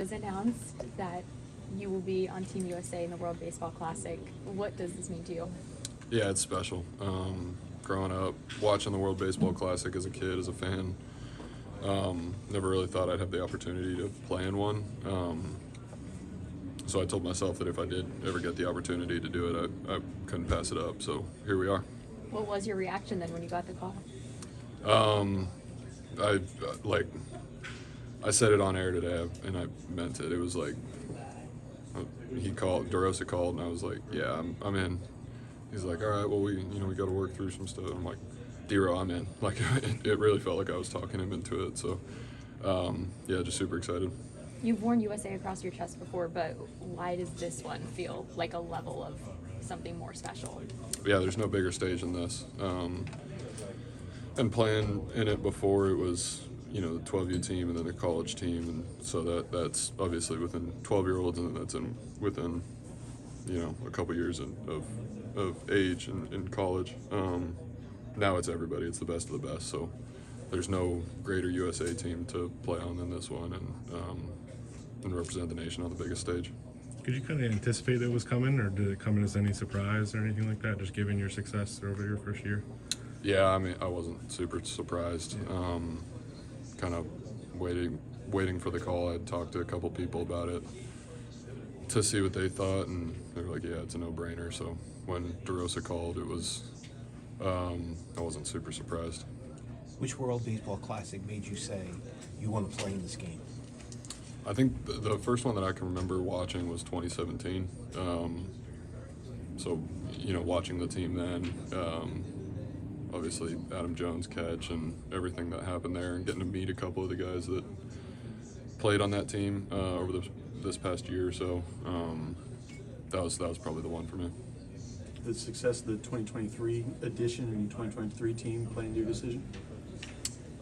It was announced that you will be on Team USA in the World Baseball Classic. What does this mean to you? Yeah, it's special. Growing up, watching the World Baseball Classic as a kid, as a fan, never really thought I'd have the opportunity to play in one. So I told myself that if I did ever get the opportunity to do it, I couldn't pass it up. So here we are. What was your reaction then when you got the call? I said it on air today, and I meant it. It was like DeRosa called, and I was like, yeah, I'm in. He's like, all right, well, we got to work through some stuff. I'm like, D-Ro, I'm in. Like, it really felt like I was talking him into it. So, yeah, just super excited. You've worn USA across your chest before, but why does this one feel like a level of something more special? Yeah, there's no bigger stage than this. And playing in it before, it was, the 12U team and then the college team, and so that's obviously within 12-year-olds, and then that's within a couple years of age in college. Now it's everybody. It's the best of the best. So there's no greater USA team to play on than this one, and represent the nation on the biggest stage. Could you kind of anticipate that it was coming, or did it come in as any surprise or anything like that, just given your success over your first year? Yeah, I mean, I wasn't super surprised. Kind of waiting for the call. I'd talked to a couple people about it to see what they thought, and they were like, yeah, it's a no-brainer. So when DeRosa called, it was, I wasn't super surprised. Which World Baseball Classic made you say you want to play in this game? I think the first one that I can remember watching was 2017. So, watching the team then, obviously Adam Jones' catch and everything that happened there, and getting to meet a couple of the guys that played on that team over this past year or so, that was probably the one for me. The success of the 2023 edition and 2023 team play into your decision?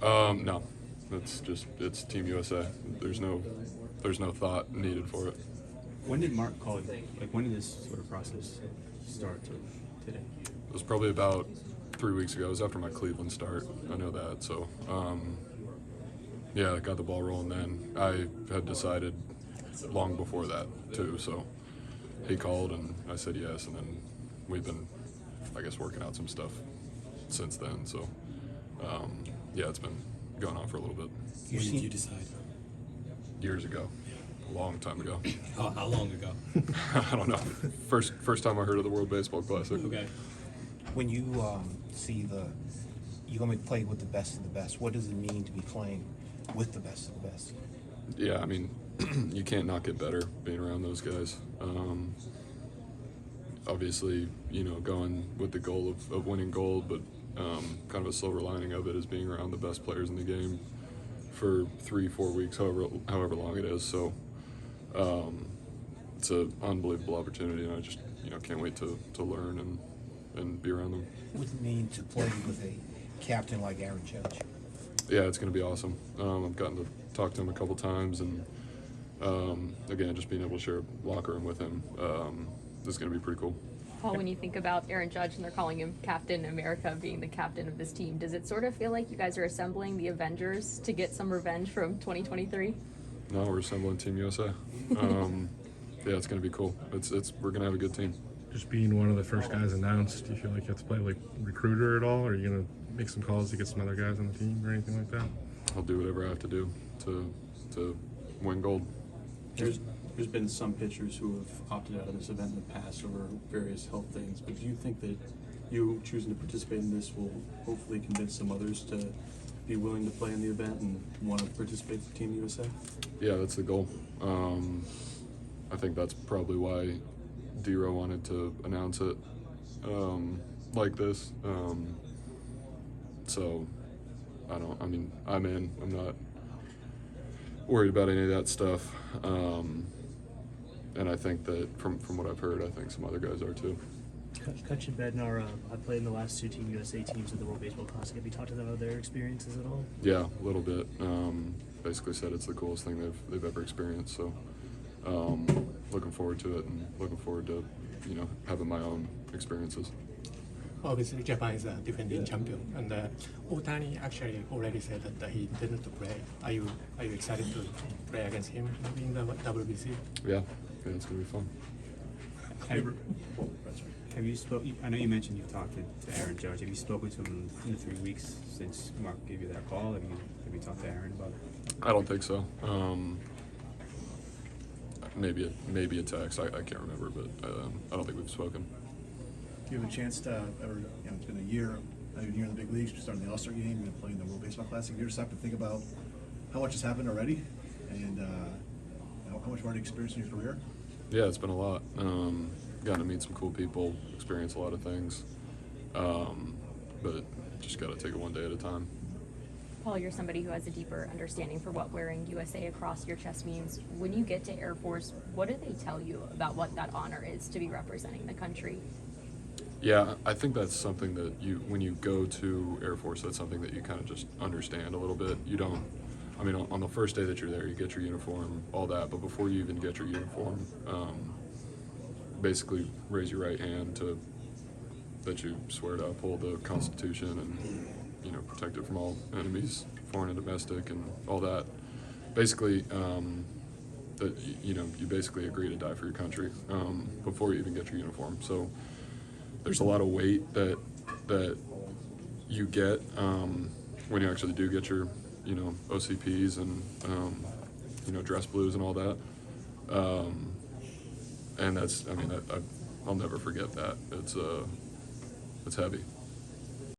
No, it's Team USA. There's no thought needed for it. When did Mark call you? Like, when did this sort of process start to today? It was probably about 3 weeks ago. It was after my Cleveland start. I know that. So, yeah, I got the ball rolling then. I had decided long before that, too. So he called, and I said yes. And then we've been, I guess, working out some stuff since then. So, yeah, it's been going on for a little bit. When did you decide? Years ago. A long time ago. How long ago? I don't know. First time I heard of the World Baseball Classic. Okay. When you see you're going to play with the best of the best, what does it mean to be playing with the best of the best? Yeah, I mean, you can't not get better being around those guys. Obviously, going with the goal of winning gold, but kind of a silver lining of it is being around the best players in the game for 3-4 weeks, however long it is. So it's an unbelievable opportunity, and I just can't wait to learn and be around them. What does it mean to play with a captain like Aaron Judge? Yeah, it's going to be awesome. I've gotten to talk to him a couple times, and again, just being able to share a locker room with him, this is going to be pretty cool. Paul, when you think about Aaron Judge and they're calling him Captain America, being the captain of this team, does it sort of feel like you guys are assembling the Avengers to get some revenge from 2023? No, we're assembling Team USA. Yeah, it's going to be cool. We're going to have a good team. Just being one of the first guys announced, do you feel like you have to play like recruiter at all, or are you going to make some calls to get some other guys on the team or anything like that? I'll do whatever I have to do to win gold. There's been some pitchers who have opted out of this event in the past over various health things, but do you think that you choosing to participate in this will hopefully convince some others to be willing to play in the event and want to participate for Team USA? Yeah, that's the goal. I think that's probably why D-Ro wanted to announce it like this. So I'm in. I'm not worried about any of that stuff. And I think that from what I've heard, I think some other guys are too. Coach and Bednar, I played in the last two Team USA teams at the World Baseball Classic. Have you talked to them about their experiences at all? Yeah, a little bit. Basically said it's the coolest thing they've ever experienced. So looking forward to it, and looking forward to having my own experiences. obviously Japan is a defending champion, and Otani actually already said that he didn't play. Are you excited to play against him maybe in the WBC? Yeah, it's gonna be fun. Have you spoken? I know you mentioned you've talked to Aaron Judge. Have you spoken to him in the 3 weeks since Mark gave you that call? Have you talked to Aaron about it? I don't think so. Maybe a text. I can't remember, but I don't think we've spoken. Do you have a chance to ever, it's been a year in the big leagues, starting the All-Star game, and playing the World Baseball Classic. You just have to think about how much has happened already, and how much more to experience in your career? Yeah, it's been a lot. Gotten to meet some cool people, experience a lot of things, but just got to take it one day at a time. Paul, you're somebody who has a deeper understanding for what wearing USA across your chest means. When you get to Air Force, what do they tell you about what that honor is to be representing the country? Yeah, I think that's something that when you go to Air Force, that's something that you kind of just understand a little bit. You don't, on the first day that you're there, you get your uniform, all that, but before you even get your uniform, basically raise your right hand that you swear to uphold the Constitution and, protect it from all enemies, foreign and domestic, and all that. Basically, that you basically agree to die for your country before you even get your uniform. So there's a lot of weight that you get when you actually do get your OCPs and dress blues and all that. And that's I'll never forget that. It's heavy.